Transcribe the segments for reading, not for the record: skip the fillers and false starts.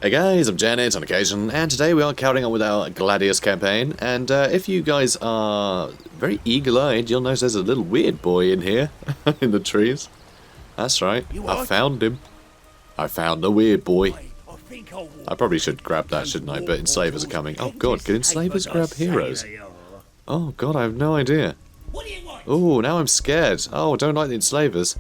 Hey guys, I'm JanetOnOccasion, and today we are carrying on with our Gladius campaign, and if you guys are very eagle-eyed, you'll notice there's a little weird boy in here, in the trees. That's right, I found him. I found the weird boy. I probably should grab that, shouldn't I? But enslavers are coming. Oh god, can enslavers grab heroes? Oh god, I have no idea. Oh, now I'm scared. Oh, I don't like the enslavers.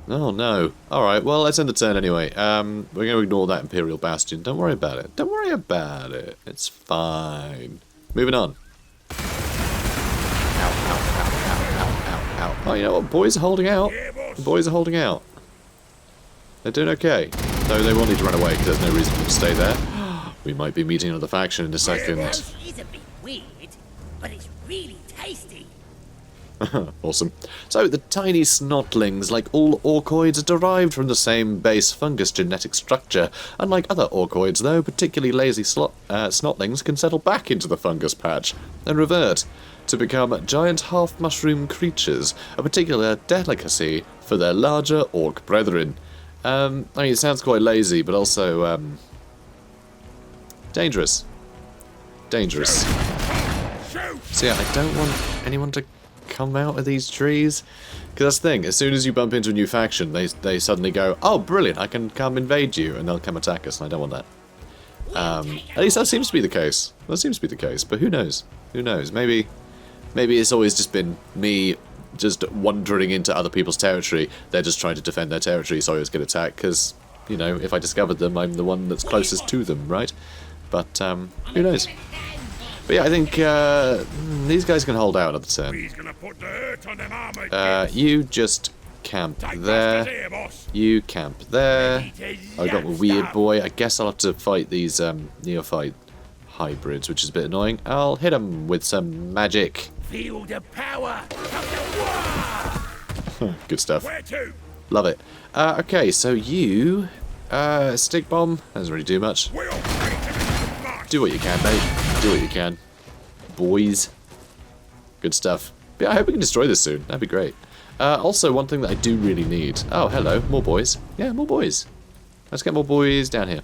Oh no. Alright, well let's end the turn anyway. We're going to ignore that Imperial Bastion. Don't worry about it. Don't worry about it. It's fine. Moving on. Ow, ow, ow, ow, ow, ow, ow. Oh, you know what? Boys are holding out. The boys are holding out. They're doing okay. Though they will need to run away because there's no reason for them to stay there. We might be meeting another faction in a second. It's a bit weird, but it's really tasty. Awesome. So, the tiny snotlings, like all orkoids, are derived from the same base fungus genetic structure. Unlike other orkoids, though, particularly lazy snotlings can settle back into the fungus patch and revert to become giant half-mushroom creatures, a particular delicacy for their larger orc brethren. I mean, it sounds quite lazy, but also, dangerous. Dangerous. So yeah, I don't want anyone to come out of these trees, because that's the thing, as soon as you bump into a new faction, they suddenly go, oh brilliant, I can come invade you, and they'll come attack us, and I don't want that. At least that seems to be the case. That seems to be the case, but who knows? Who knows? Maybe it's always just been me just wandering into other people's territory. They're just trying to defend their territory, so I always get attacked, because, you know, if I discovered them, I'm the one that's closest to them, right? But, who knows? But yeah, I think these guys can hold out another turn. You just camp there. You camp there. I got my weird boy. I guess I'll have to fight these neophyte hybrids, which is a bit annoying. I'll hit them with some magic. Feel the power of the war. Good stuff. Love it. Okay, so you stick bomb doesn't really do much. Do what you can, mate. Do what you can. Boys. Good stuff. But yeah, I hope we can destroy this soon. That'd be great. Also, one thing that I do really need... Oh, hello. More boys. Yeah, more boys. Let's get more boys down here.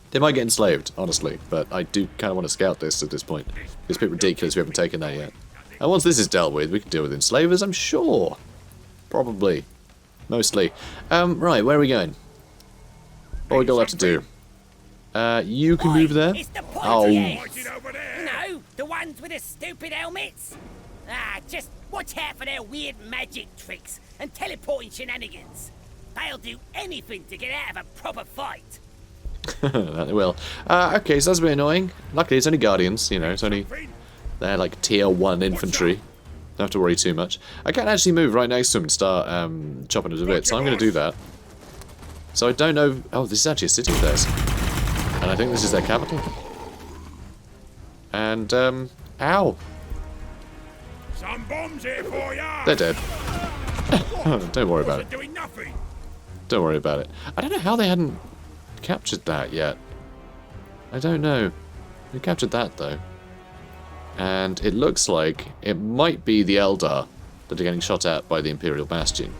They might get enslaved, honestly, but I do kind of want to scout this at this point. It's a bit ridiculous we haven't taken that yet. And once this is dealt with, we can deal with enslavers, I'm sure. Probably. Mostly. Right, where are we going? What we got left to do? You can move there. Oh. No, the ones with the stupid helmets. Just watch out for their weird magic tricks and teleporting shenanigans. They'll do anything to get out of a proper fight. That they will. Okay, so that's a bit annoying. Luckily, it's only guardians. You know, it's only they're like tier 1 infantry. Don't have to worry too much. I can't actually move right next to them and start chopping it to bits, so I'm going to do that. So I don't know. Oh, this is actually a city of theirs. And I think this is their capital. And, ow! Some bombs here for ya. They're dead. Don't worry about it. Don't worry about it. I don't know how they hadn't captured that yet. I don't know. We captured that, though. And it looks like it might be the Eldar that are getting shot at by the Imperial Bastion.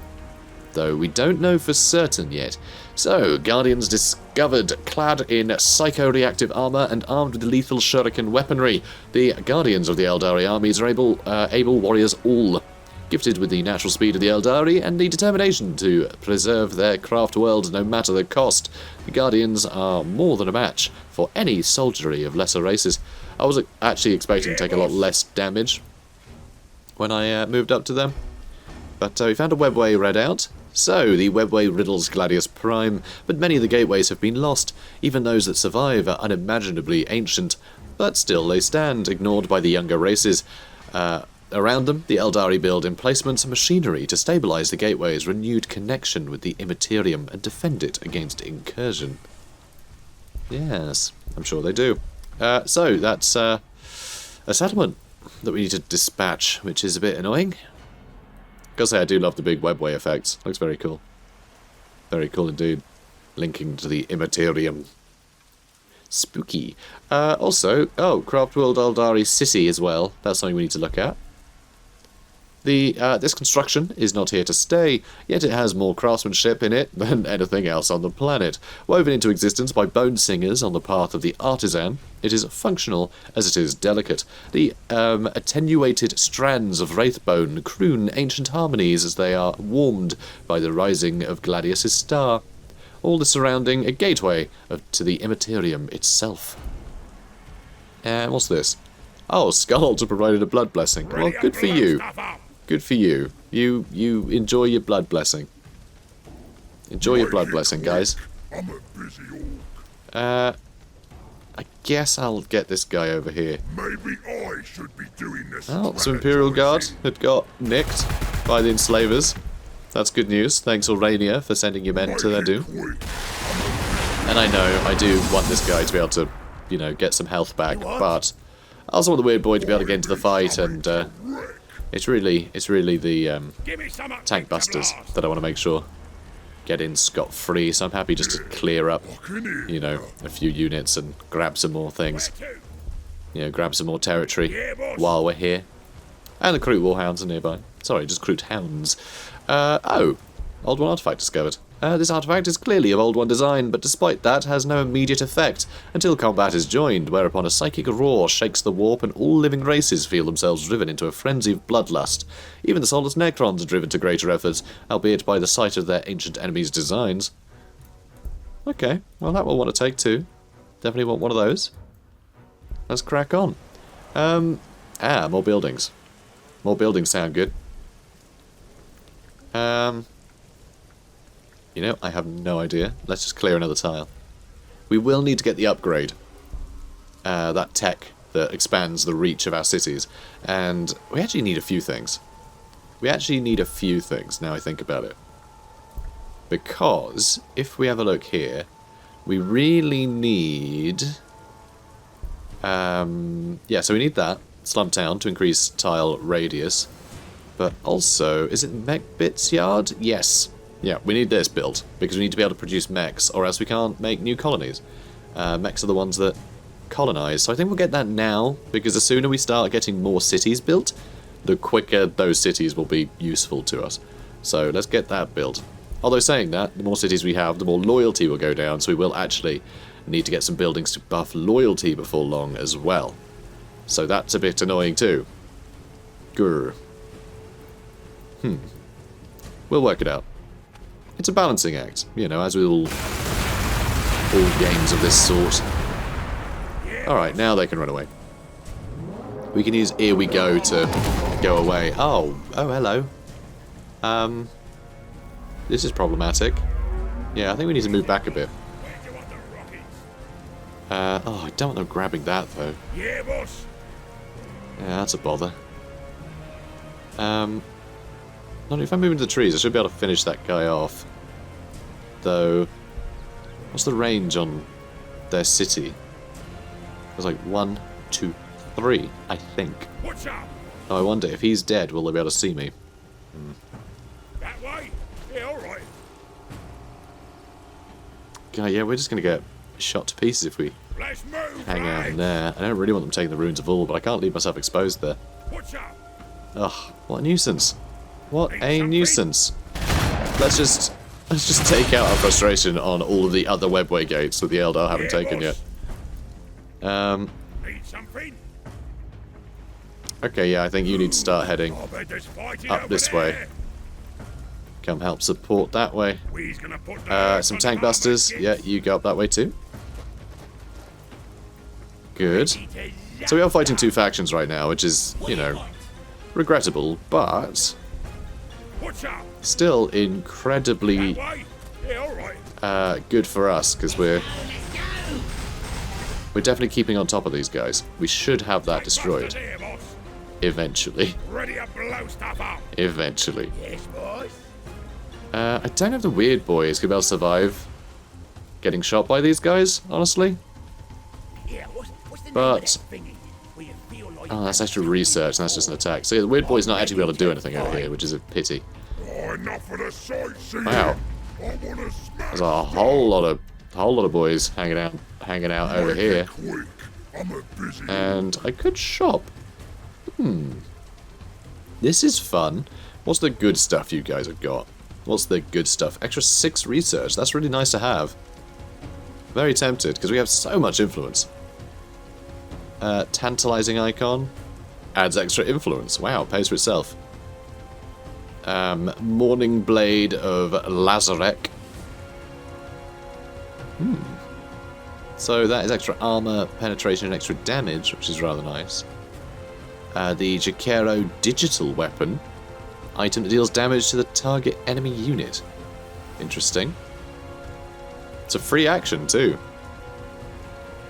Though we don't know for certain yet. So, Guardians discovered, clad in psycho-reactive armor and armed with lethal shuriken weaponry. The Guardians of the Eldari armies are able warriors all, gifted with the natural speed of the Eldari and the determination to preserve their craft world no matter the cost. The Guardians are more than a match for any soldiery of lesser races. I was actually expecting to take a lot less damage when I moved up to them. But we found a webway readout. So, the webway riddles Gladius Prime, but many of the gateways have been lost. Even those that survive are unimaginably ancient, but still they stand, ignored by the younger races. Around them, the Eldari build emplacements and machinery to stabilise the gateway's renewed connection with the Immaterium and defend it against incursion. Yes, I'm sure they do. So, that's a settlement that we need to dispatch, which is a bit annoying. Gotta say, I do love the big webway effects. Looks very cool. Very cool indeed. Linking to the Immaterium. Spooky. Also, Craft World Eldari City as well. That's something we need to look at. This construction is not here to stay, yet it has more craftsmanship in it than anything else on the planet. Woven into existence by bone singers on the path of the artisan, it is functional as it is delicate. The attenuated strands of wraithbone croon ancient harmonies as they are warmed by the rising of Gladius' star. All this surrounding a gateway to the Immaterium itself. And what's this? Oh, Skulls have provided a blood blessing. Well, good for you. Good for you. You enjoy your blood blessing. Enjoy your blood blessing, guys. I'm a busy orc. I guess I'll get this guy over here. Maybe I should be doing this. Oh, some Imperial Guard had got nicked by the enslavers. That's good news. Thanks, Aurania, for sending your men to their doom. And I know, I do want this guy to be able to, you know, get some health back, but I also want the weird boy to be able to get into the fight, and it's really the tank busters that I want to make sure get in scot-free, so I'm happy just to clear up, you know, a few units and grab some more things. You know, grab some more territory while we're here. And the Kroot Warhounds are nearby. Sorry, just Kroot Hounds. Oh, Old One artifact discovered. This artifact is clearly of Old One design, but despite that has no immediate effect until combat is joined, whereupon a psychic roar shakes the warp and all living races feel themselves driven into a frenzy of bloodlust. Even the soulless Necrons are driven to greater efforts, albeit by the sight of their ancient enemies' designs. Okay, well that will want to take two. Definitely want one of those. Let's crack on. More buildings. More buildings sound good. You know, I have no idea. Let's just clear another tile. We will need to get the upgrade. That tech that expands the reach of our cities. And we actually need a few things. We actually need a few things, now I think about it. Because, if we have a look here, we really need... yeah, so we need that. Slum Town to increase tile radius. But also, is it Mech Bits Yard? Yes. Yeah, we need this built, because we need to be able to produce mechs, or else we can't make new colonies. Mechs are the ones that colonize, so I think we'll get that now, because the sooner we start getting more cities built, the quicker those cities will be useful to us. So let's get that built. Although saying that, the more cities we have, the more loyalty will go down, so we will actually need to get some buildings to buff loyalty before long as well. So that's a bit annoying too. Grr. We'll work it out. It's a balancing act, you know, as with all games of this sort. Alright, now they can run away. We can use Here We Go to go away. Oh, hello. This is problematic. Yeah, I think we need to move back a bit. Oh, I don't want them grabbing that, though. Yeah, boss. Yeah, that's a bother. If I move into the trees, I should be able to finish that guy off. Though, what's the range on their city? There's like 1, 2, 3, I think. What's up? Oh, I wonder if he's dead, will they be able to see me? That way? Yeah, alright. Yeah, we're just gonna get shot to pieces if we Let's move, hang out in there. I don't really want them taking the ruins of all, but I can't leave myself exposed there. What's up? Ugh, what a nuisance. What a nuisance. Let's just take out our frustration on all of the other webway gates that the Eldar haven't taken yet. Need something? Okay, yeah, I think you need to start heading I bet there's fighting up over this there. way. Come help support that way. We's gonna put the Some tank busters. Yeah, you go up that way too. Good. So we are fighting two factions right now, which is, you know, regrettable, but What's up? still incredibly That way? Yeah, alright. good for us, because we're definitely keeping on top of these guys. We should have that destroyed There, boss. eventually. Ready to blow stuff up. Eventually. Yes, boys. I don't know if the weird boy is going to be able to survive getting shot by these guys, honestly. Yeah, what's the name But- of that thingy? Where you feel like Oh, that's actually research, and that's just an attack. So yeah, the weird boy's not actually able to do anything over here, which is a pity. Oh, enough of the sightseeing. Wow. I wanna smash. There's a whole lot of boys hanging out over here. Quick. I'm a busy. And I could shop. This is fun. What's the good stuff you guys have got? What's the good stuff? Extra 6 research. That's really nice to have. Very tempted, because we have so much influence. Tantalizing icon. Adds extra influence. Wow, pays for itself. Morning Blade of Lazarek. So that is extra armor, penetration, and extra damage, which is rather nice. The Jakero digital weapon. Item that deals damage to the target enemy unit. Interesting. It's a free action, too.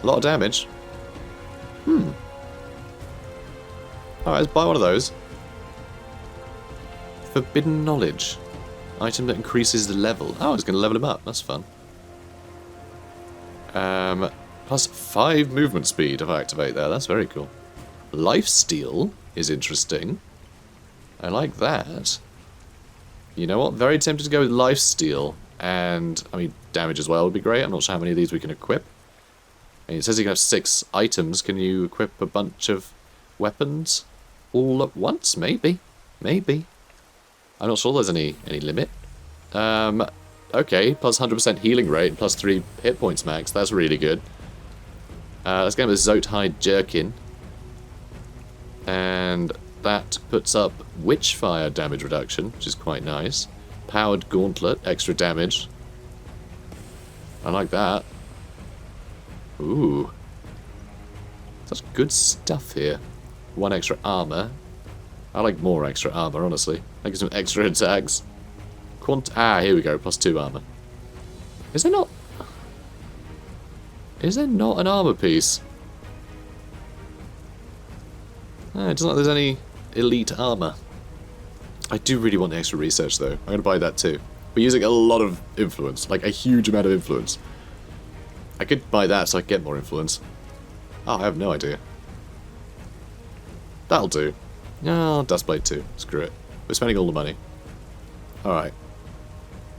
A lot of damage. Alright, let's buy one of those. Forbidden Knowledge. Item that increases the level. Oh, it's going to level him up. That's fun. Plus 5 movement speed if I activate there. That's very cool. Lifesteal is interesting. I like that. You know what? Very tempted to go with Lifesteal. And, I mean, damage as well would be great. I'm not sure how many of these we can equip. And it says you can have 6 items. Can you equip a bunch of weapons all at once? Maybe. Maybe. I'm not sure there's any limit. Okay, plus 100% healing rate and plus 3 hit points max. That's really good. Let's go with ZOGGED Jerkin. And that puts up Witchfire damage reduction, which is quite nice. Powered Gauntlet, extra damage. I like that. Ooh. Such good stuff here. 1 extra armor. I like more extra armor, honestly. I get some extra attacks. Here we go, plus 2 armor. Is there not an armor piece? No, it doesn't look like there's any elite armor. I do really want the extra research, though. I'm going to buy that, too. We're using a lot of influence. Like, a huge amount of influence. I could buy that so I get more influence. Oh, I have no idea. That'll do. No, Dustblade 2. Screw it. We're spending all the money. Alright.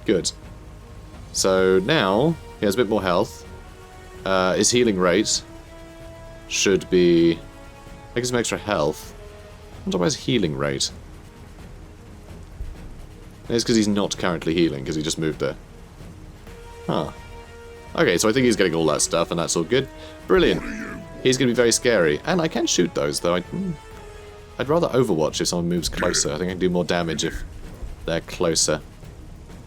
Good. So, now, he has a bit more health. His healing rate should be... I get some extra health. I wonder about his healing rate. It's because he's not currently healing, because he just moved there. Huh. Okay, so I think he's getting all that stuff, and that's all good. Brilliant. He's going to be very scary. And I can shoot those, though. I'd rather Overwatch if someone moves closer. I think I can do more damage if they're closer.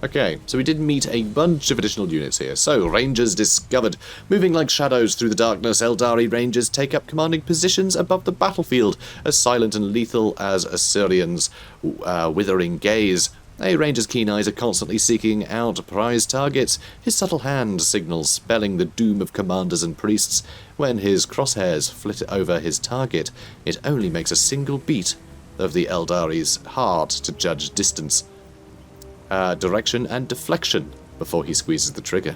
Okay, so we did meet a bunch of additional units here. So, Rangers discovered. Moving like shadows through the darkness, Eldari Rangers take up commanding positions above the battlefield, as silent and lethal as Assyrians' withering gaze. A ranger's keen eyes are constantly seeking out prize targets, his subtle hand signals spelling the doom of commanders and priests. When his crosshairs flit over his target, it only makes a single beat of the Eldari's heart to judge distance, direction and deflection before he squeezes the trigger.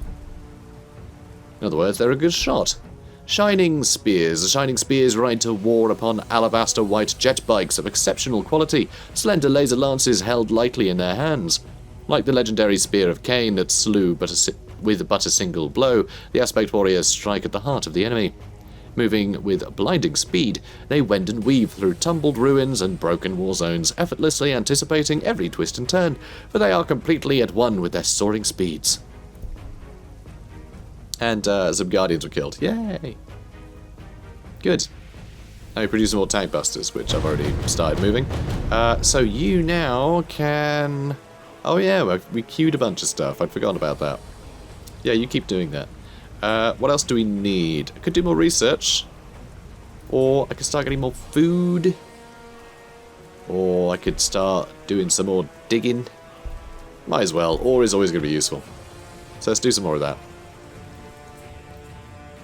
In other words, they're a good shot. Shining Spears. The Shining Spears ride to war upon alabaster white jet bikes of exceptional quality, slender laser lances held lightly in their hands. Like the legendary Spear of Cain that slew with but a single blow, the Aspect Warriors strike at the heart of the enemy. Moving with blinding speed, they wend and weave through tumbled ruins and broken war zones, effortlessly anticipating every twist and turn, for they are completely at one with their soaring speeds. And some Guardians were killed. Yay! Good. Now we produce some more tank busters, which I've already started moving. So you now can... Oh yeah, we queued a bunch of stuff. I'd forgotten about that. Yeah, you keep doing that. What else do we need? I could do more research. Or I could start getting more food. Or I could start doing some more digging. Might as well. Ore is always going to be useful. So let's do some more of that.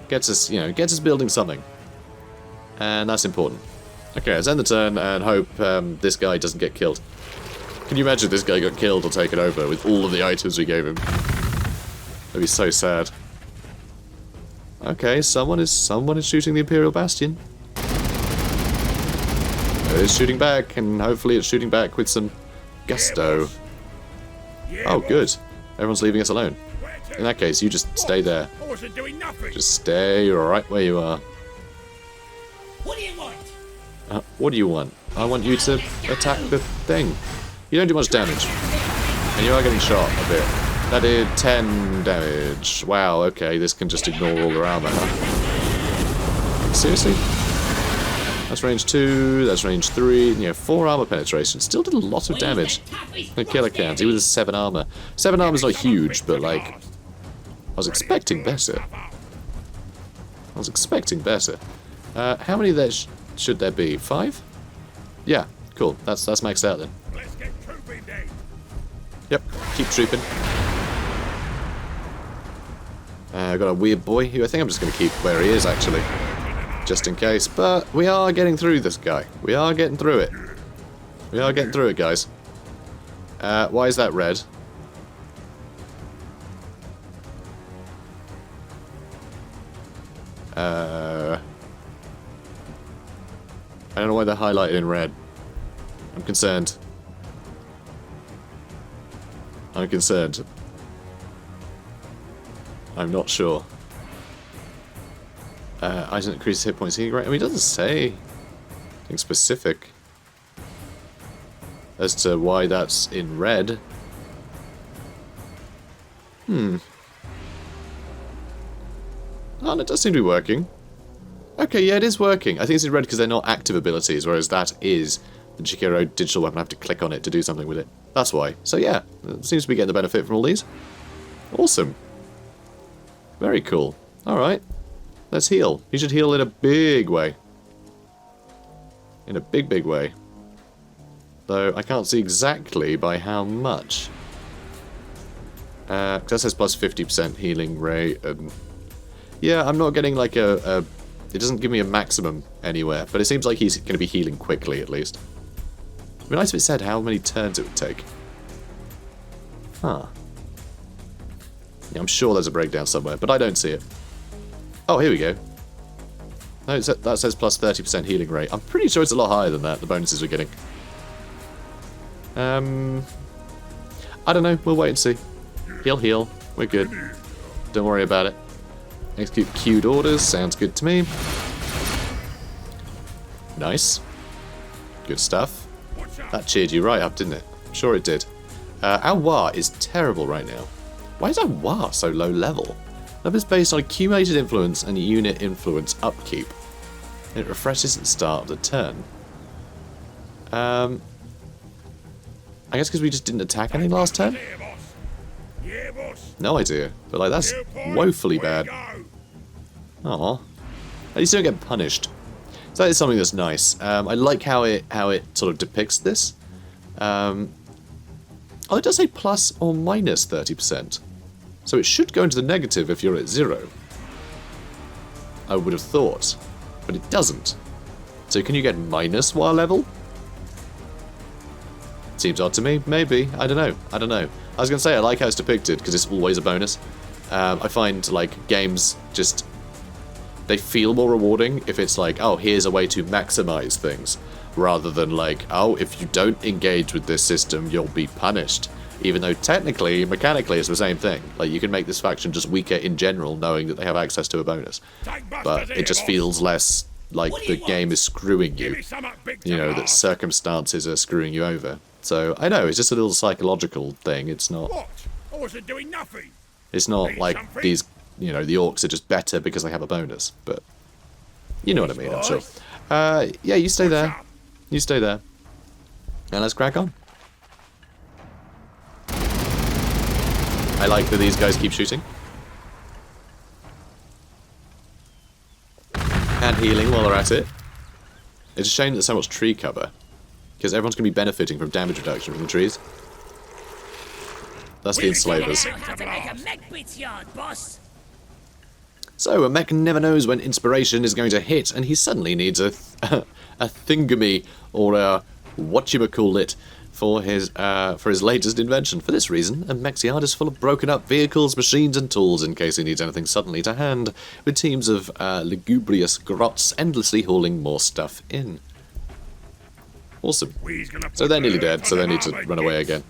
Gets us, gets us building something. And that's important. Okay, let's end the turn and hope this guy doesn't get killed. Can you imagine if this guy got killed or taken over with all of the items we gave him? That'd be so sad. Okay, someone is shooting the Imperial Bastion. It is shooting back, and hopefully it's shooting back with some gusto. Oh, good. Everyone's leaving us alone. In that case, you just stay there. Just stay right where you are. What do you want? What do you want? I want you to attack the thing. You don't do much damage. And you are getting shot a bit. That did 10 damage. Wow, okay, this can just ignore all their armor, huh? Seriously? That's range 2, that's range 3, 4 armor penetration. Still did a lot of damage. The killer counts, even with 7 armor. 7 armor's not huge, but like, I was expecting better. I was expecting better. How many there should there be? 5? Yeah, cool. That's maxed out then. Let's get trooping then. Yep, keep trooping. I've got a weird boy who I think I'm just going to keep where he is, actually. Just in case. But we are getting through this guy. We are getting through it. We are getting through it, guys. Why is that red? I don't know why they're highlighted in red. I'm concerned. I'm concerned. I'm not sure. Item increases hit points. I mean, it doesn't say anything specific as to why that's in red. Oh, and it does seem to be working. Okay, yeah, it is working. I think it's in red because they're not active abilities, whereas that is the Chikiro digital weapon. I have to click on it to do something with it. That's why. So yeah, it seems to be getting the benefit from all these. Awesome. Very cool. Alright. Let's heal. You should heal in a big way. In a big, big way. Though I can't see exactly by how much. Because that says plus 50% healing rate. And yeah, I'm not getting like a... It doesn't give me a maximum anywhere. But it seems like he's going to be healing quickly at least. It'd be nice if it said how many turns it would take. Huh. Yeah, I'm sure there's a breakdown somewhere, but I don't see it. Oh, here we go. No, that says plus 30% healing rate. I'm pretty sure it's a lot higher than that, the bonuses we're getting. I don't know. We'll wait and see. Heal, heal. We're good. Don't worry about it. Execute queued orders. Sounds good to me. Nice. Good stuff. That cheered you right up, didn't it? I'm sure it did. Our War is terrible right now. Why is our War so low level? Level is based on accumulated influence and unit influence upkeep. It refreshes at the start of the turn. I guess because we just didn't attack any last turn? No idea. But like, that's woefully bad. Aw. At least you don't get punished. So that is something that's nice. I like how it sort of depicts this. Oh, it does say plus or minus 30%. So it should go into the negative if you're at 0. I would have thought. But it doesn't. So can you get minus while level? Seems odd to me. Maybe. I don't know. I don't know. I was going to say I like how it's depicted because it's always a bonus. I find like games just... They feel more rewarding if it's like, oh, here's a way to maximize things. Rather than like, oh, if you don't engage with this system, you'll be punished. Even though technically, mechanically, it's the same thing. Like, you can make this faction just weaker in general, knowing that they have access to a bonus. But it just feels less like the game is screwing you. You know, that circumstances are screwing you over. So, I know, it's just a little psychological thing. It's not... What? I wasn't doing nothing. It's not like these, you know, the Orks are just better because they have a bonus. But, you know what I mean, I'm sure. Yeah, you stay there. You stay there. And let's crack on. I like that these guys keep shooting. And healing while they're at it. It's a shame there's so much tree cover. Because everyone's going to be benefiting from damage reduction from the trees. That's the enslavers. So, a mech never knows when inspiration is going to hit, and he suddenly needs a thingamy, or a whatchamacallit, for his latest invention. For this reason, a mech's yard is full of broken up vehicles, machines and tools in case he needs anything suddenly to hand, with teams of lugubrious grots endlessly hauling more stuff in. Awesome. So they're nearly dead, so they need to run away again.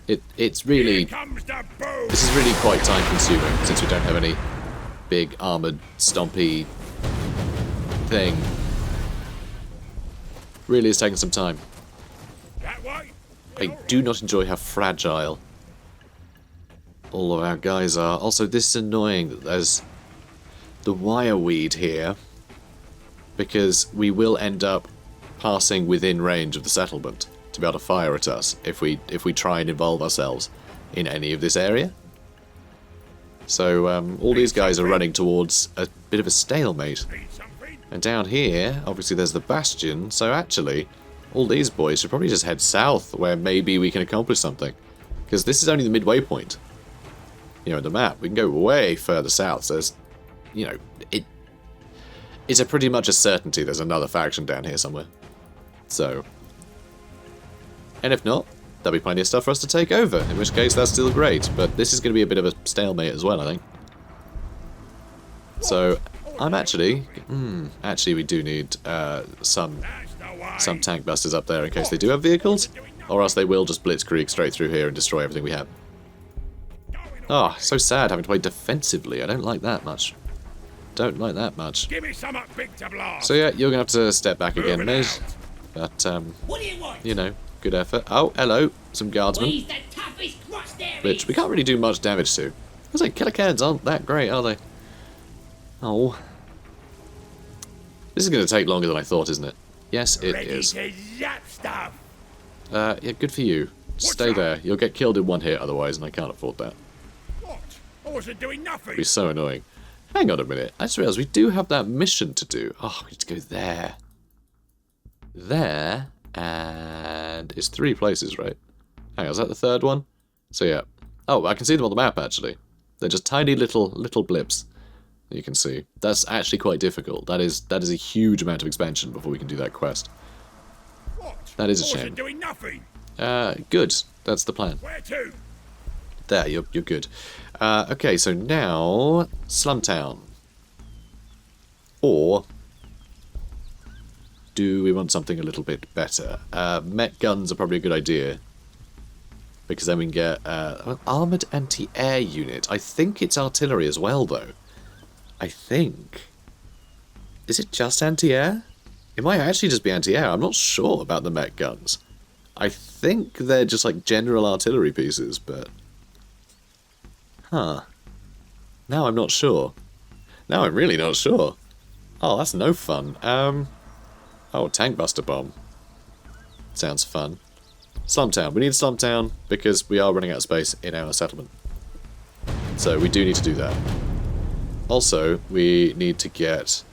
It's really... This is really quite time consuming, since we don't have any big armoured stompy thing. Really is taking some time. That way. I do not enjoy how fragile all of our guys are. Also, this is annoying that there's the wire weed here, because we will end up passing within range of the settlement to be able to fire at us if we try and involve ourselves in any of this area. So all these guys are running towards a bit of a stalemate. Need something? And down here, obviously there's the bastion, so actually all these boys should probably just head south where maybe we can accomplish something. Because this is only the midway point. You know, in the map, we can go way further south, so there's, you know, it's a pretty much a certainty there's another faction down here somewhere. So, and if not, there'll be plenty of stuff for us to take over, in which case that's still great, but this is going to be a bit of a stalemate as well, I think. So, I'm actually, actually we do need some tank busters up there in case they do have vehicles, or else they will just blitzkrieg straight through here and destroy everything we have. Oh, so sad having to play defensively. I don't like that much. Don't like that much. Give me something big to blast. So yeah, you're gonna have to step back again, mate. But What do you want? you know, good effort. Oh, hello, some guardsmen, He's the toughest crust there which is. we can't really do much damage to. I was like, killer cans aren't that great, are they? Oh, this is gonna take longer than I thought, isn't it? Yes, it Ready is. to zap stuff. Yeah, good for you. Stay up? there. You'll get killed in one hit otherwise, and I can't afford that. What? I wasn't doing nothing. It'd be so annoying. Hang on a minute. I just realised we do have that mission to do. Oh, we need to go there. There, and it's 3 places, right? Hang on, is that the 3rd one? So yeah. Oh, I can see them on the map, actually. They're just tiny little blips. You can see. That's actually quite difficult. That is a huge amount of expansion before we can do that quest. What? That is a I shame. wasn't doing nothing. Good. That's the plan. Where to? There, you're good. Okay, so now Slumtown. Or do we want something a little bit better? Met guns are probably a good idea, because then we can get armored anti-air unit. I think it's artillery as well, though. I think. Is it just anti-air? It might actually just be anti-air. I'm not sure about the Met guns. I think they're just like general artillery pieces, but... Huh. Now I'm not sure. Now I'm really not sure. Oh, that's no fun. Oh, tank buster bomb. Sounds fun. Slumtown. We need Slumtown because we are running out of space in our settlement. So we do need to do that. Also, we need to get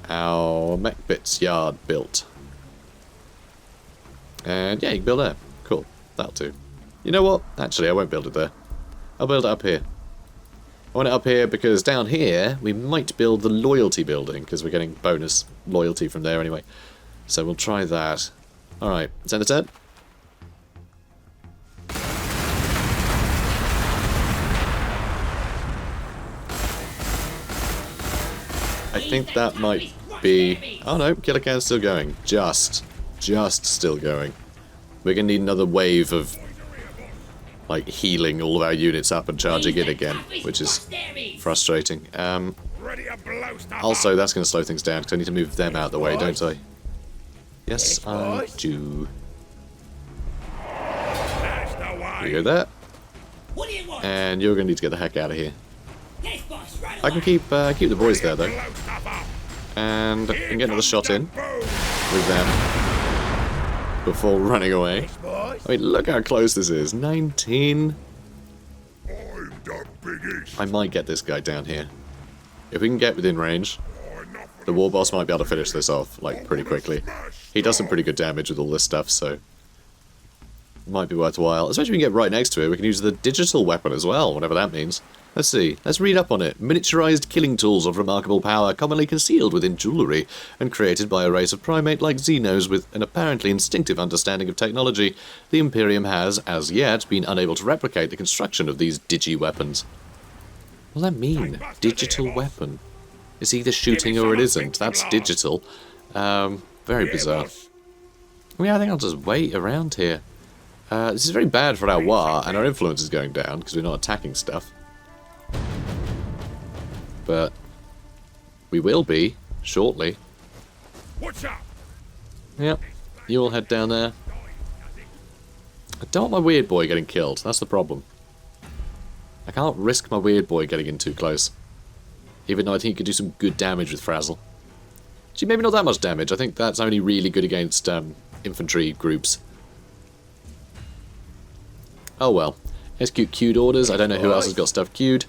our mech bits yard built. And yeah, you can build there. Cool. That'll do. You know what? Actually, I won't build it there. I'll build it up here. I want it up here because down here we might build the loyalty building because we're getting bonus loyalty from there anyway. So we'll try that. Alright, send a turn. I think that might be... Oh no, killer can's still going. Just still going. We're going to need another wave of like healing all of our units up and charging in again, which is frustrating. Ready to blow stuff Also, up. that's going to slow things down because I need to move them out of the way, don't I? Yes, I do. That's the way. You go there, What do you want? and you're going to need to get the heck out of here. Yes, boss, right I can away. keep the boys there though, Blow stuff up. and I can get another Comes shot the in boom. with them before running away. Boys. I mean, look how close this is. 19. I'm the biggest. I might get this guy down here. If we can get within range, Enough of the war boss might be able to finish this off, like, pretty quickly. He does some pretty good damage with all this stuff, so... might be worthwhile. Especially if we can get right next to it, we can use the digital weapon as well, whatever that means. Let's see. Let's read up on it. Miniaturized killing tools of remarkable power, commonly concealed within jewellery, and created by a race of primate like Xenos with an apparently instinctive understanding of technology. The Imperium has, as yet, been unable to replicate the construction of these digi-weapons. What does that mean? Digital weapon. It's either shooting or it isn't. That's digital. Very bizarre. boss. Well, yeah, I think I'll just wait around here. This is very bad for our war, and our influence is going down because we're not attacking stuff. But we will be shortly. What's up? Yep. You all head down there. I don't want my weird boy getting killed. That's the problem. I can't risk my weird boy getting in too close. Even though I think he could do some good damage with Frazzle. Actually, maybe not that much damage. I think that's only really good against infantry groups. Oh well. Execute queued orders. I don't know who else has got stuff queued.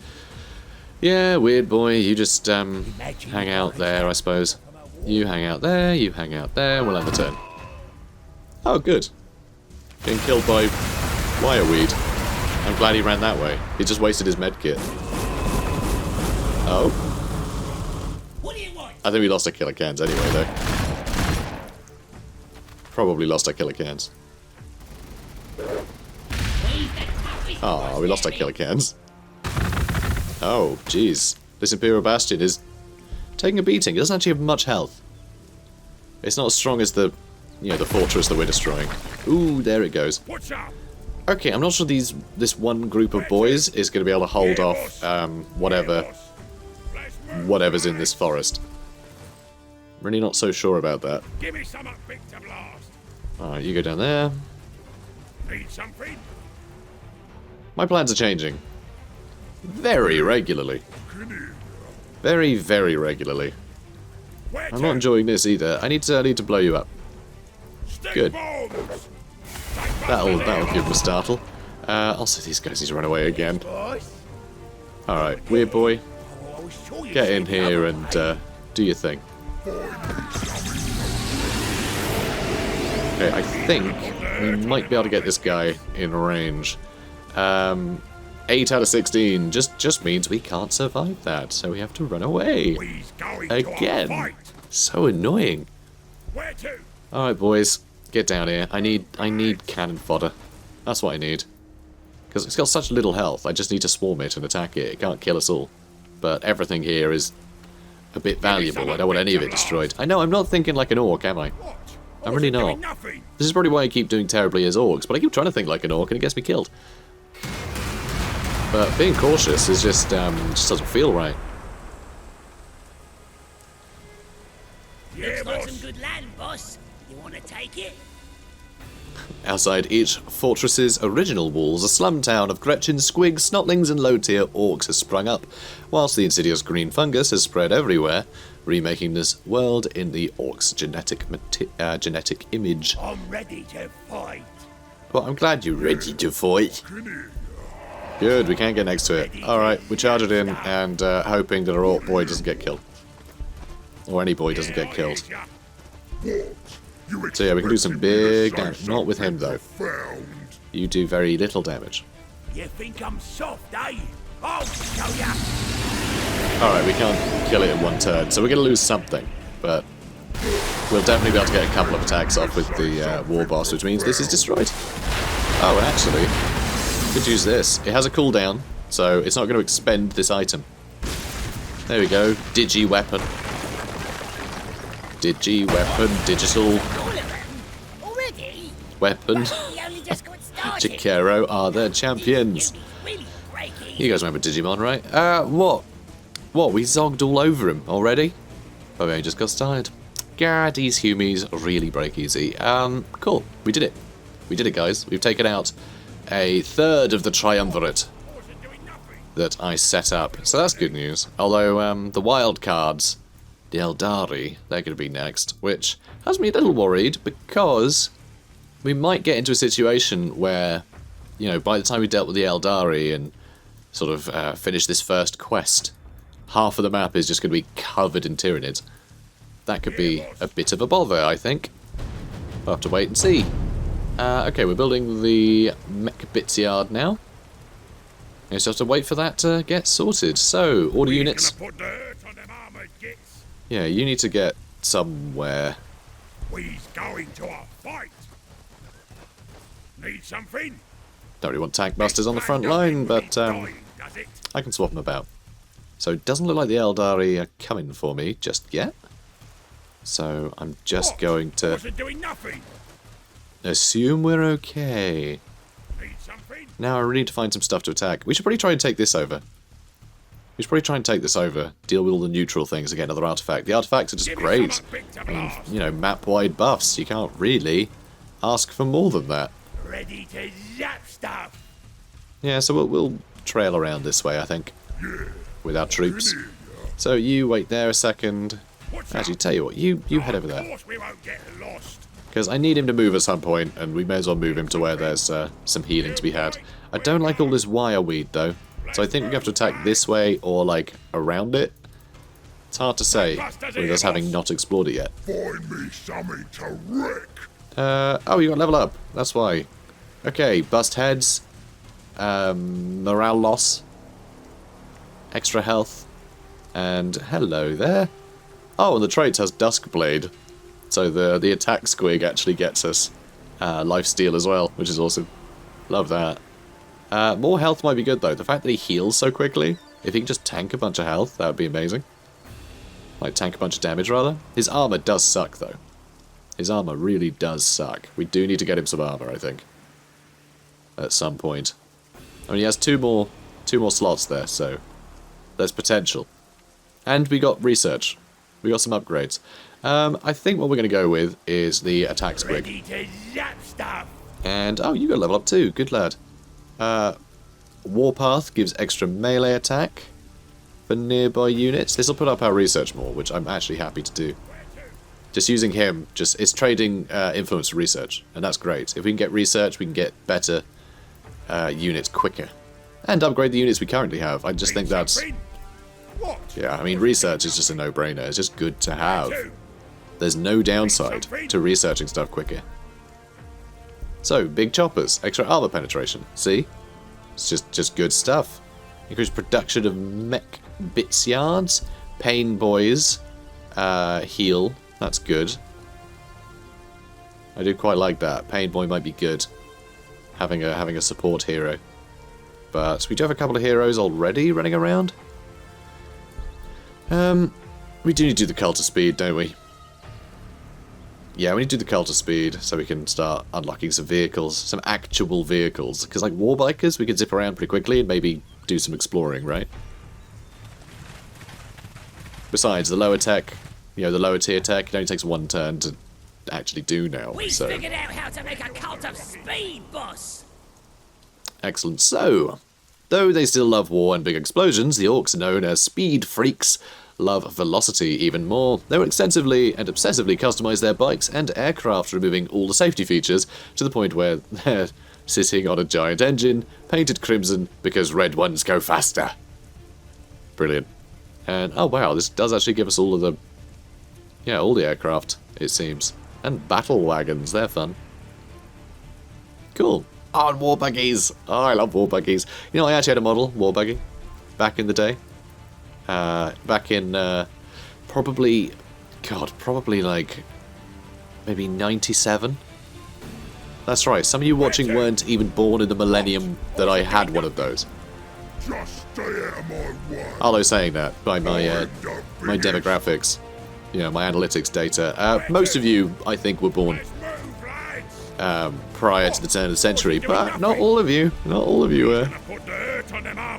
Yeah, weird boy, you just hang out there, I suppose. You hang out there, you hang out there, we'll end the turn. Oh, good. Getting killed by wireweed. I'm glad he ran that way. He just wasted his medkit. Oh. What do you want? I think we lost our killer cans anyway, though. Probably lost our killer cans. Oh, we lost our killer cans. Oh, jeez. This Imperial Bastion is taking a beating. It doesn't actually have much health. It's not as strong as the, you know, the fortress that we're destroying. Ooh, there it goes. Okay, I'm not sure this one group of boys is going to be able to hold off whatever's in this forest. Really not so sure about that. Give me some up big to blast. Alright, you go down there. Need something? My plans are changing. Very regularly. Very, very regularly. I'm not enjoying this either. I need to blow you up. Good. That'll give him a startle. Also, these guys need to run away again. Alright, weird boy. Get in here and do your thing. Okay, I think we might be able to get this guy in range. 8 out of 16 just means we can't survive that, so we have to run away. Again. So annoying. Alright, boys. Get down here. I need cannon fodder. That's what I need. Because it's got such little health, I just need to swarm it and attack it. It can't kill us all. But everything here is a bit valuable. I don't want any of it destroyed. I know, I'm not thinking like an orc, am I? I'm really not. This is probably why I keep doing terribly as orcs, but I keep trying to think like an orc and it gets me killed. But being cautious is just doesn't feel right. Looks like some good land, boss. You want to take it? Outside each fortress's original walls, a slum town of Gretchins, Squigs, Snotlings and low-tier orcs has sprung up, whilst the insidious green fungus has spread everywhere, remaking this world in the orcs' genetic image. I'm ready to fight. Well, I'm glad you're ready to fight. Good, we can't get next to it. Alright, we charge it in and hoping that our orc boy doesn't get killed. Or any boy doesn't get killed. So yeah, we can do some big damage. Not with him, though. You do very little damage. You think I'm soft, eh? I'll show ya. Alright, we can't kill it in one turn, so we're going to lose something. But we'll definitely be able to get a couple of attacks off with the war boss, which means this is destroyed. Oh, and actually, could use this. It has a cooldown, so it's not going to expend this item. There we go. Digi weapon. Digi weapon. Digital Already? weapon. We only just got started. Chikero are the champions. Really breaking. You guys remember Digimon, right? What? What? We zogged all over him already? Oh, we only just got started. God, these humies really break easy. Cool. We did it. We did it, guys. We've taken out a third of the triumvirate that I set up. So that's good news. Although, the wild cards, the Eldari, they're going to be next, which has me a little worried because we might get into a situation where, you know, by the time we dealt with the Eldari and sort of finish this first quest, half of the map is just going to be covered in Tyranids. That could be a bit of a bother, I think. We'll have to wait and see. Okay, we're building the mech bits yard now. We just have to wait for that to get sorted. So, order units. Yeah, you need to get somewhere. We's going to a fight. Need something? Don't really want tank busters on the front line, but I can swap them about. So it doesn't look like the Eldari are coming for me just yet. So I'm just going to assume we're okay. Now I really need to find some stuff to attack. We should probably try and take this over. We should probably try and take this over, deal with all the neutral things and get another artifact. The artifacts are just great. I mean, you know, map-wide buffs. You can't really ask for more than that. Ready to zap stuff. Yeah, so we'll trail around this way, I think, with our troops. So you wait there a second. Actually, tell you what, you head over there. Of course we won't get lost. Because I need him to move at some point, and we may as well move him to where there's some healing to be had. I don't like all this wire weed, though. So I think we have to attack this way or, like, around it. It's hard to say, with us having not explored it yet. Find me something to wreck. Oh, you got level up. That's why. Okay, bust heads. Morale loss. Extra health. And hello there. Oh, and the trait has Duskblade. So the attack squig actually gets us lifesteal as well, which is awesome. Love that. More health might be good, though. The fact that he heals so quickly, if he can just tank a bunch of health, that would be amazing. Like, tank a bunch of damage, rather. His armor does suck, though. His armor really does suck. We do need to get him some armor, I think. At some point. I mean, he has two more slots there, so there's potential. And we got research. We got some upgrades. I think what we're going to go with is the attack squig. Ready to zap stuff. And, oh, you got level up too. Good lad. Warpath gives extra melee attack for nearby units. This will put up our research more, which I'm actually happy to do. Just using him, it's trading influence to research, and that's great. If we can get research, we can get better units quicker. And upgrade the units we currently have. I just think that's... What? Yeah, I mean, research is just a no-brainer. It's just good to have. There's no downside to researching stuff quicker. So, big choppers, extra armor penetration. See? It's just good stuff. Increased production of mech bits yards. Pain boys. Heal. That's good. I do quite like that. Pain boy might be good. Having a support hero. But we do have a couple of heroes already running around. We do need to do the cult of speed, don't we? Yeah, we need to do the cult of speed so we can start unlocking some vehicles, some actual vehicles. Because like warbikers, we can zip around pretty quickly and maybe do some exploring, right? Besides, the lower tech, you know, the lower tier tech, it only takes one turn to actually do now. We so figured out how to make a cult of speed, boss. Excellent. So, though they still love war and big explosions, the Orks, known as speed freaks, love velocity even more. They will extensively and obsessively customize their bikes and aircraft, removing all the safety features to the point where they're sitting on a giant engine, painted crimson because red ones go faster. Brilliant. And, oh wow, this does actually give us all of the... yeah, all the aircraft, it seems. And battle wagons, they're fun. Cool. Oh, and war buggies. Oh, I love war buggies. You know, I actually had a model war buggy back in the day. Back in probably like maybe 97. That's right. Some of you watching weren't even born in the millennium that I had one of those. Just stay out of my way. Although saying that, by my my demographics, you know, my analytics data, most of you, I think, were born prior to the turn of the century, but not all of you. Not all of you were.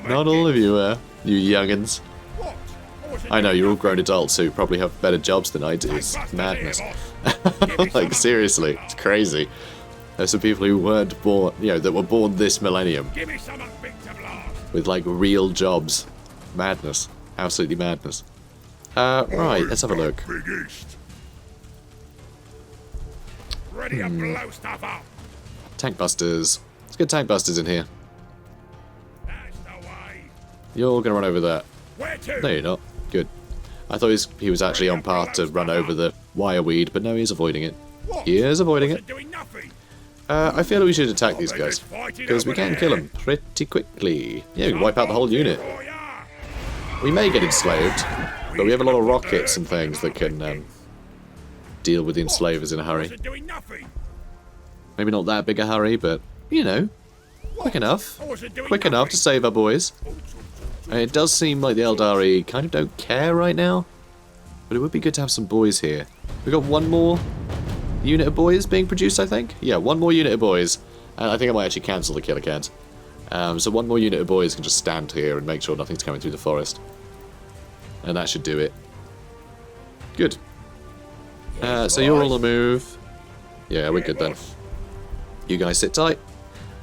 Not all of you were, you youngins. I know, you're all grown adults who probably have better jobs than I do. It's madness. Like, seriously, it's crazy. There's some people who weren't born, you know, that were born this millennium. With, like, real jobs. Madness. Absolutely madness. Right, let's have a look. Ready to blow stuff up. Tank busters. Let's get tank busters in here. That's the way. You're gonna run over that. Where to? No, you're not. Good. I thought he was actually on path to run over the wireweed, but no, he's avoiding it. He is avoiding it. Doing nothing. I feel we should attack these guys, because we can kill them pretty quickly. Yeah, we can wipe out the whole unit. We may get enslaved, but we have a lot of rockets and things that can deal with the enslavers in a hurry. Maybe not that big a hurry, but, you know, quick enough. Quick enough to save our boys. And it does seem like the Eldari kind of don't care right now, but it would be good to have some boys here. We've got one more unit of boys being produced, I think. Yeah, one more unit of boys. And I think I might actually cancel the killer cans. So one more unit of boys can just stand here and make sure nothing's coming through the forest. And that should do it. Good. So you're on the move. Yeah, we're good then. You guys sit tight.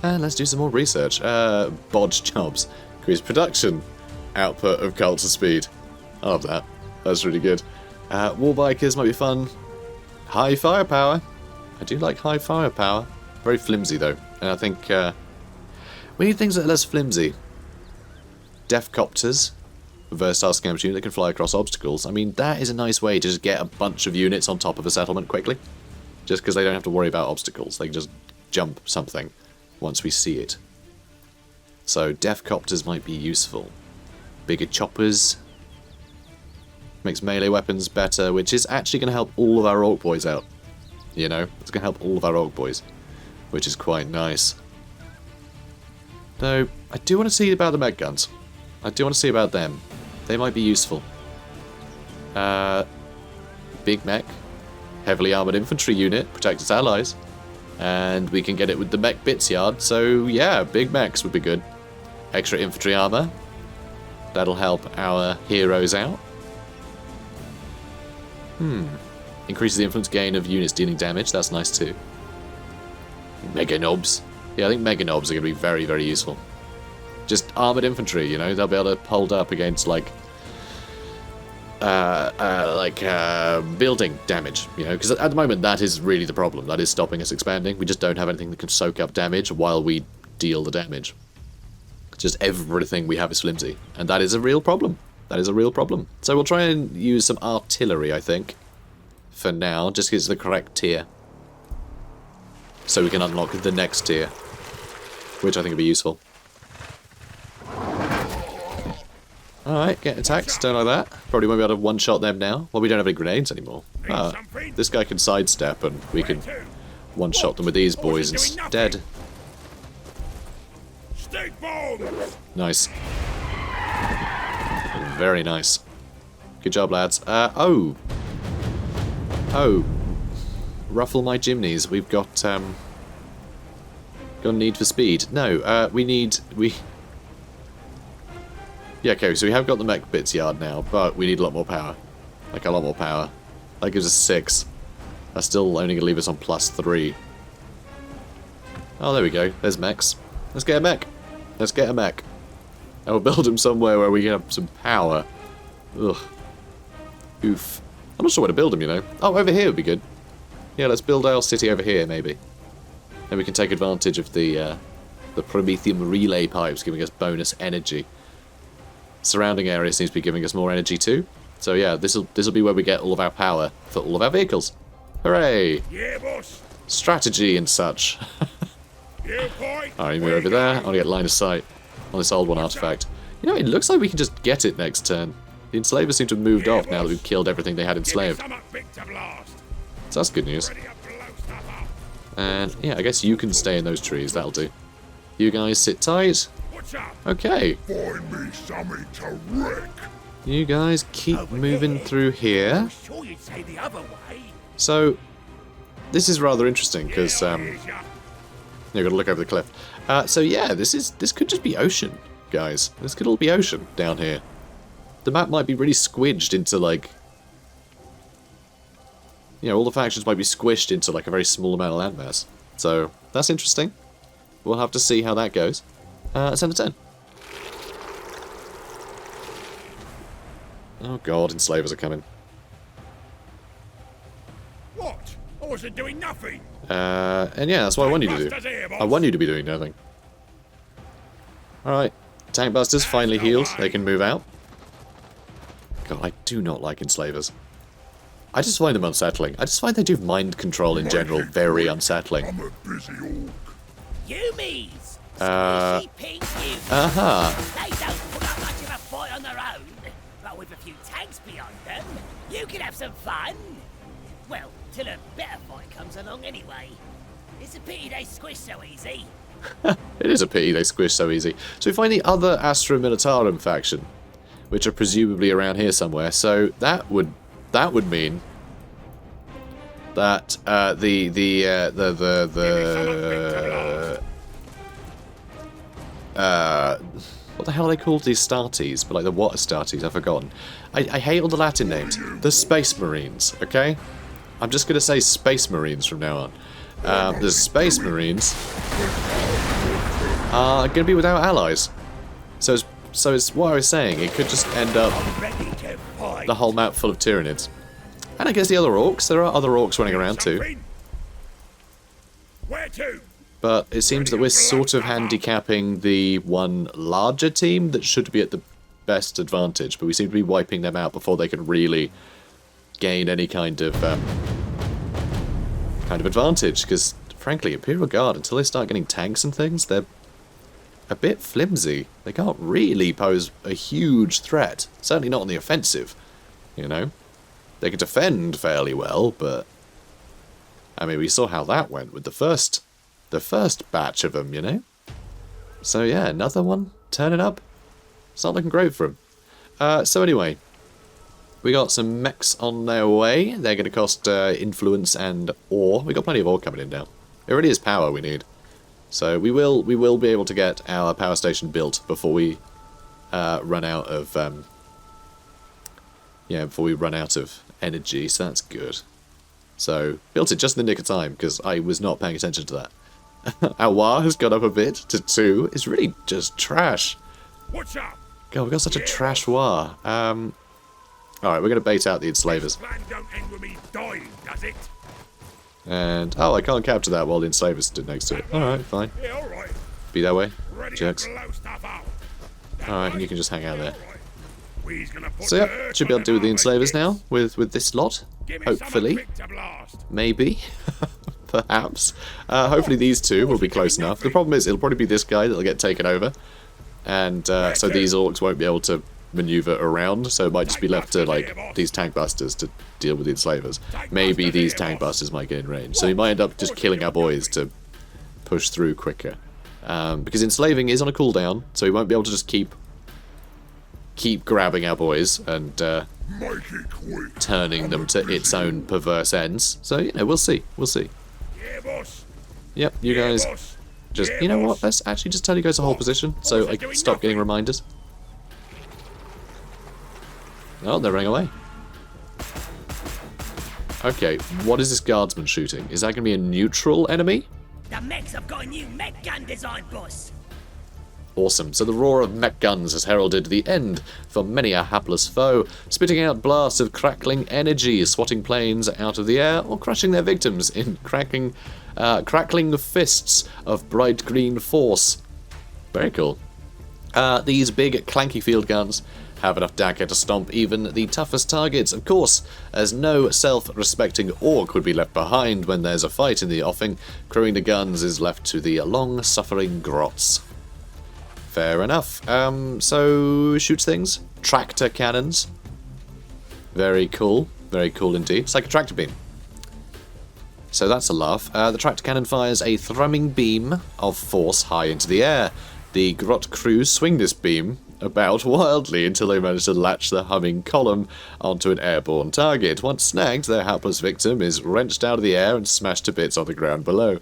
And let's do some more research. Bodge jobs. Increase production. Output of culture speed. I love that. That's really good. War bikers might be fun. High firepower. I do like high firepower. Very flimsy though. And I think we need things that are less flimsy. Death copters. A versatile skirmish unit that can fly across obstacles. I mean, that is a nice way to just get a bunch of units on top of a settlement quickly. Just because they don't have to worry about obstacles. They can just jump something once we see it. So, death copters might be useful. Bigger choppers. Makes melee weapons better, which is actually going to help all of our orc boys out. You know, it's going to help all of our orc boys. Which is quite nice. Though, I do want to see about the mech guns. I do want to see about them. They might be useful. Big mech. Heavily armoured infantry unit. Protect its allies. And we can get it with the mech bits yard. So, yeah, big mechs would be good. Extra infantry armour. That'll help our heroes out. Increases the influence gain of units dealing damage. That's nice too. Mega knobs. Yeah, I think mega knobs are going to be very, very useful. Just armoured infantry, you know, they'll be able to hold up against like building damage, you know, because at the moment that is really the problem. That is stopping us expanding. We just don't have anything that can soak up damage while we deal the damage. Just everything we have is flimsy, and that is a real problem. That is a real problem. So we'll try and use some artillery, I think, for now, just because it's the correct tier. So we can unlock the next tier, which I think will be useful. Alright, get attacked, don't like that. Probably won't be able to one-shot them now. Well, we don't have any grenades anymore. This guy can sidestep and we can one-shot them with these boys instead. Nice. Very nice. Good job, lads. Oh, ruffle my chimneys. We've got a need for speed. No, yeah, okay, so we have got the mech bits yard now, but we need a lot more power. Like, a lot more power. That gives us 6. That's still only going to leave us on +3. Oh, there we go. There's mechs. Let's get a mech. Let's get a mech. And we'll build them somewhere where we can have some power. Ugh. Oof. I'm not sure where to build them, you know. Oh, over here would be good. Yeah, let's build our city over here, maybe. Then we can take advantage of the Prometheum relay pipes giving us bonus energy. Surrounding area seems to be giving us more energy too. So yeah, this'll be where we get all of our power for all of our vehicles. Hooray! Yeah, boss. Strategy and such. Alright, move over there. I want to get line of sight on this old one artifact. You know, it looks like we can just get it next turn. The enslavers seem to have moved off now that we've killed everything they had enslaved. So that's good news. And yeah, I guess you can stay in those trees. That'll do. You guys sit tight. Okay. Find me something to wreck. You guys keep moving through here. Sure you'd say the other way. So, this is rather interesting because you've got to look over the cliff. So yeah, this could just be ocean, guys. This could all be ocean down here. The map might be really squidged into like, you know, all the factions might be squished into like a very small amount of landmass. So that's interesting. We'll have to see how that goes. Send a 10. Oh god, enslavers are coming. What? I wasn't doing nothing. And yeah, that's what I want you to do. I want you to be doing nothing. Alright, tank busters finally healed. They can move out. God, I do not like enslavers. I just find them unsettling. I just find they do mind control in general very unsettling. I'm a busy orc. You me's. Uh-huh. They don't put up much of a fight on their own, but with a few tanks behind them, you can have some fun. Well, till a better fight comes along anyway. It's a pity they squish so easy. It is a pity they squish so easy. So we find the other Astra Militarum faction, which are presumably around here somewhere. So that would mean that what the hell are they called? These Starties, but like the water Starties, I've forgotten. I hate all the Latin names. The Space Marines, okay? I'm just going to say Space Marines from now on. The Space Marines are going to be without allies. So it's what I was saying. It could just end up the whole map full of Tyranids. And I guess the other Orks. There are other Orks running around too. Where to? But it seems that we're sort of handicapping the one larger team that should be at the best advantage, but we seem to be wiping them out before they can really gain any kind of advantage. Because frankly, Imperial Guard, until they start getting tanks and things, they're a bit flimsy. They can't really pose a huge threat. Certainly not on the offensive. You know, they can defend fairly well, but I mean, we saw how that went with the first batch of them, you know? So yeah, another one turning up. It's not looking great for them. So anyway, we got some mechs on their way. They're going to cost influence and ore. We got plenty of ore coming in now. It really is power we need. So we will be able to get our power station built before we run out of before we run out of energy. So that's good. So built it just in the nick of time because I was not paying attention to that. Our war has gone up a bit to 2. It's really just trash. What's up? God, we've got such a trash war. Alright, we're going to bait out the enslavers. Plan don't end with me dying, does it? And, oh, I can't capture that while the enslavers stood next to it. Alright, fine. Yeah, alright. Be that way, Ready jerks. to blow stuff up. Alright, and you can just hang out there. We's gonna put So yeah, should be able to do with the enslavers now, with this lot. Hopefully. Maybe. Perhaps. Hopefully these two will be close enough. The problem is, it'll probably be this guy that'll get taken over. And so these Orks won't be able to maneuver around, so it might just be left to, like, these tank busters to deal with the enslavers. Maybe these tank busters might get in range. So we might end up just killing our boys to push through quicker. Because enslaving is on a cooldown, so we won't be able to just keep grabbing our boys and turning them to its own perverse ends. So, you know, we'll see. We'll see. Yeah, boss. Yep, you guys just... You know what? Let's actually just tell you guys the whole position, so I can stop getting reminders. Oh, they're running away. Okay, what is this guardsman shooting? Is that going to be a neutral enemy? The mechs have got a new mech gun design, boss. Awesome. So the roar of mech guns has heralded the end for many a hapless foe, spitting out blasts of crackling energy, swatting planes out of the air, or crushing their victims in crackling fists of bright green force. Very cool. These big, clanky field guns have enough dagger to stomp even the toughest targets, of course, as no self-respecting orc would be left behind when there's a fight in the offing. Crewing the guns is left to the long-suffering grots. Fair enough. So, shoots things. Tractor cannons. Very cool. Very cool indeed. It's like a tractor beam. So that's a laugh. The tractor cannon fires a thrumming beam of force high into the air. The grot crews swing this beam about wildly until they manage to latch the humming column onto an airborne target. Once snagged, their hapless victim is wrenched out of the air and smashed to bits on the ground below.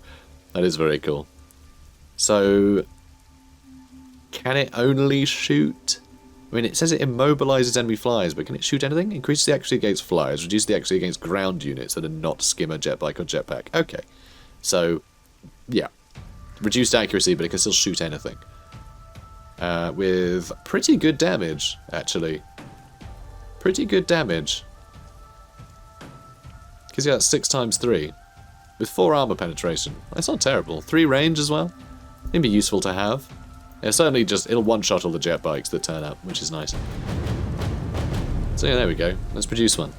That is very cool. So... can it only shoot? I mean, it says it immobilizes enemy flyers, but can it shoot anything? Increases the accuracy against flyers, reduces the accuracy against ground units that are not skimmer, jetbike, or jetpack. Okay. So, yeah. Reduced accuracy, but it can still shoot anything. With pretty good damage, actually. Pretty good damage. Because, yeah, that's 6 times 3. With 4 armor penetration. That's not terrible. 3 range as well. It'd be useful to have. Yeah, certainly just, it'll one-shot all the jet bikes that turn up, which is nice. So yeah, there we go. Let's produce one.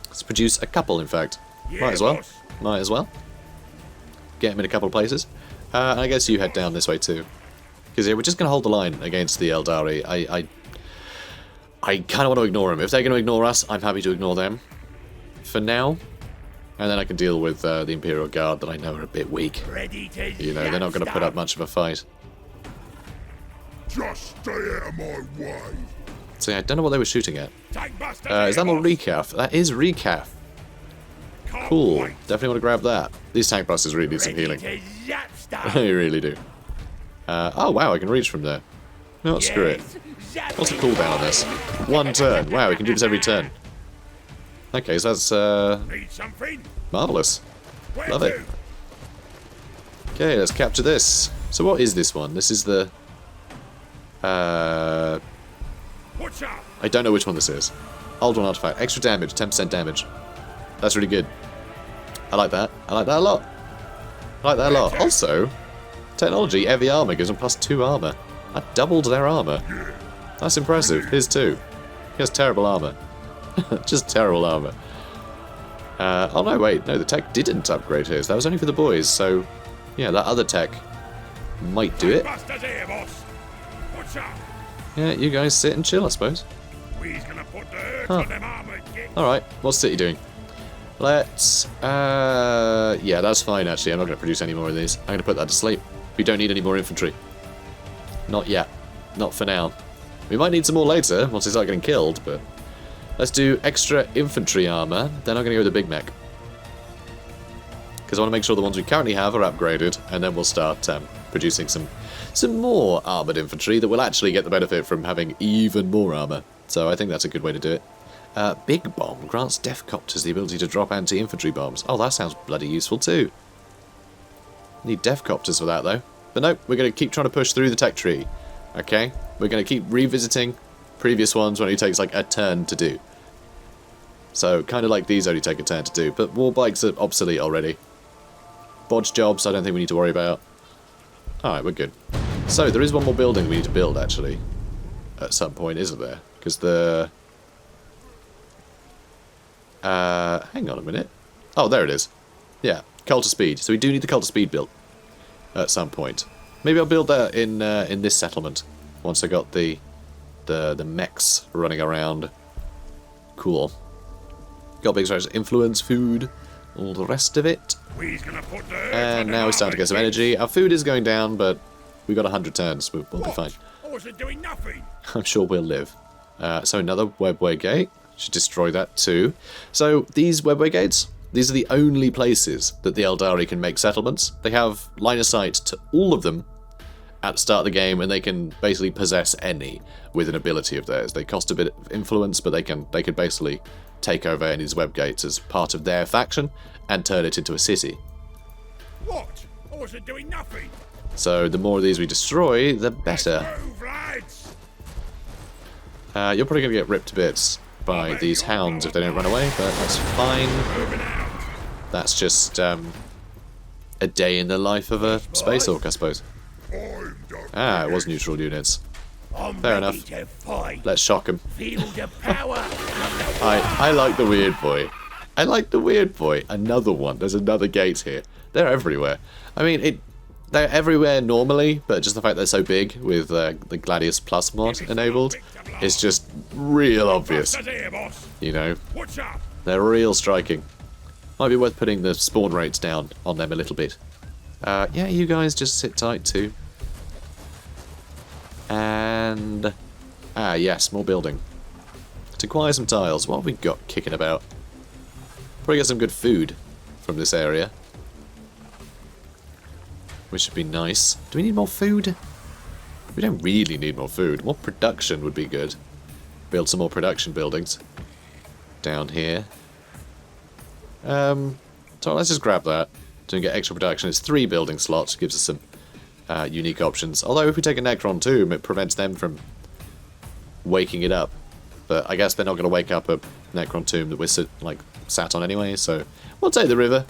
Let's produce a couple, in fact. Yeah, Might as well. boss. Might as well. Get them in a couple of places. And I guess you head down this way too. Because yeah, we're just going to hold the line against the Eldari. I kind of want to ignore them. If they're going to ignore us, I'm happy to ignore them. For now. And then I can deal with the Imperial Guard that I know are a bit weak. Ready to You know, they're not going to put up much of a fight. Just stay out of my way. So yeah, I don't know what they were shooting at. Tank buster Is that more recaf? That is recaf. Cool. Definitely want to grab that. These tank busters really need some healing. They really do. Oh, wow, I can reach from there. No, screw it. What's the cooldown on this? 1 turn. Wow, we can do this every turn. Okay, so that's Need something? marvellous. Where Love it. to? Okay, let's capture this. So what is this one? This is the... What's up? I don't know which one this is. Old one artifact. Extra damage, 10% damage. That's really good. I like that. I like that a lot. I like that a lot. Also, technology, heavy armor gives them +2 armor. I doubled their armor. That's impressive. Here's 2. He has terrible armor. Just terrible armor. Oh no, wait. No, the tech didn't upgrade his. That was only for the boys, so... Yeah, that other tech might do it. Busters here, boss. What's up? Yeah, you guys sit and chill, I suppose. We's gonna put the hurts on them armored gits. Alright, what's City doing? Let's... yeah, that's fine, actually. I'm not going to produce any more of these. I'm going to put that to sleep. We don't need any more infantry. Not yet. Not for now. We might need some more later, once they start getting killed, but... Let's do extra infantry armor, then I'm going to go with the big mech. Because I want to make sure the ones we currently have are upgraded, and then we'll start producing some more armoured infantry that will actually get the benefit from having even more armour. So I think that's a good way to do it. Big Bomb grants Death Copters the ability to drop anti-infantry bombs. Oh, that sounds bloody useful too. Need Death Copters for that though. But nope, we're going to keep trying to push through the tech tree. Okay? We're going to keep revisiting previous ones when it takes like a turn to do. So, kind of like these only take a turn to do. But war bikes are obsolete already. Bodge jobs, I don't think we need to worry about. Alright, we're good. So, there is one more building we need to build, actually. At some point, isn't there? Because the... hang on a minute. Oh, there it is. Yeah, Cult of Speed. So we do need the Cult of Speed built. At some point. Maybe I'll build that in this settlement. Once I got the mechs running around. Cool. Got big stretch of influence, food, all the rest of it. We's gonna put the hurts And on now them we're starting to get some armoured energy. Our food is going down, but we got 100 turns. We'll be fine. gits. I wasn't doing nothing. I'm sure we'll live. So another webway gate. Should destroy that too. So these webway gates, these are the only places that the Eldari can make settlements. They have line of sight to all of them at the start of the game, and they can basically possess any with an ability of theirs. They cost a bit of influence, but they could basically take over any of these web gates as part of their faction and turn it into a city. What? I wasn't doing nothing. So the more of these we destroy, the better. Move, lads. You're probably going to get ripped to bits by these hounds if they don't run away, but that's fine. Moving out. That's just a day in the life of a space orc, I suppose. I'm done. Ah, it was neutral units. I'm Fair ready enough. to fight. Let's shock them. Feel the power. I like the weird boy. I like the weird boy. Another one. There's another gate here. They're everywhere. I mean, they're everywhere normally, but just the fact they're so big with the Gladius Plus mod enabled, it's just real obvious. Busters here, boss. You know, What's up? they're real striking. Might be worth putting the spawn rates down on them a little bit. Yeah, you guys just sit tight too. And... yes, more building. To acquire some tiles, what have we got kicking about? Probably get some good food from this area. Which would be nice. Do we need more food? We don't really need more food. More production would be good. Build some more production buildings. Down here. So let's just grab that. To get extra production. It's 3 building slots. Gives us some unique options. Although if we take a Necron tomb, it prevents them from waking it up. But I guess they're not going to wake up a Necron tomb that we're sat on anyway, so we'll take the river.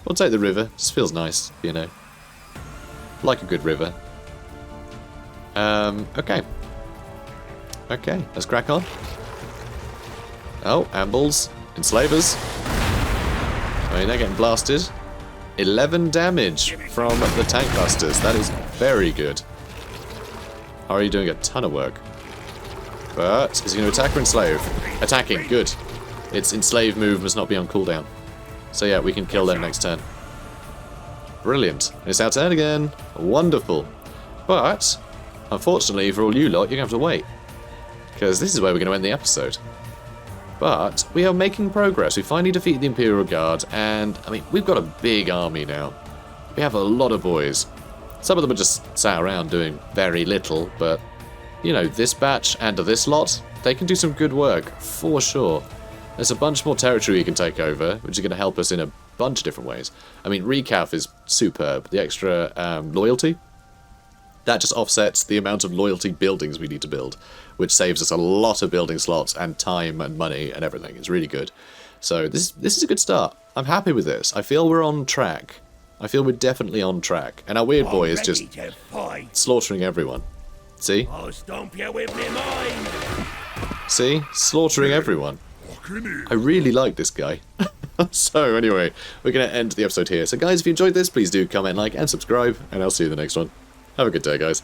We'll take the river. Just feels nice, you know. Like a good river. Okay. Okay, let's crack on. Oh, ambles. Enslavers. I mean, they're getting blasted. 11 damage from the tank busters. That is very good. Already doing a ton of work. But, is he going to attack or enslave? Attacking, good. Its enslave move must not be on cooldown. So yeah, we can kill them next turn. Brilliant. It's our turn again. Wonderful. But, unfortunately for all you lot, you're going to have to wait. Because this is where we're going to end the episode. But, we are making progress. We finally defeated the Imperial Guard, and, I mean, we've got a big army now. We have a lot of boys. Some of them are just sat around doing very little, but, you know, this batch and this lot, they can do some good work, for sure. There's a bunch more territory you can take over, which is going to help us in a bunch of different ways. I mean, recalf is superb. The extra loyalty, that just offsets the amount of loyalty buildings we need to build, which saves us a lot of building slots and time and money and everything. It's really good. So this is a good start. I'm happy with this. I feel we're on track. I feel we're definitely on track. And our weird boy is just slaughtering everyone. See? I'll stomp you with me mind. See? Slaughtering everyone. I really like this guy. So anyway, we're going to end the episode here. So guys, if you enjoyed this, please do comment, like, and subscribe. And I'll see you in the next one. Have a good day, guys.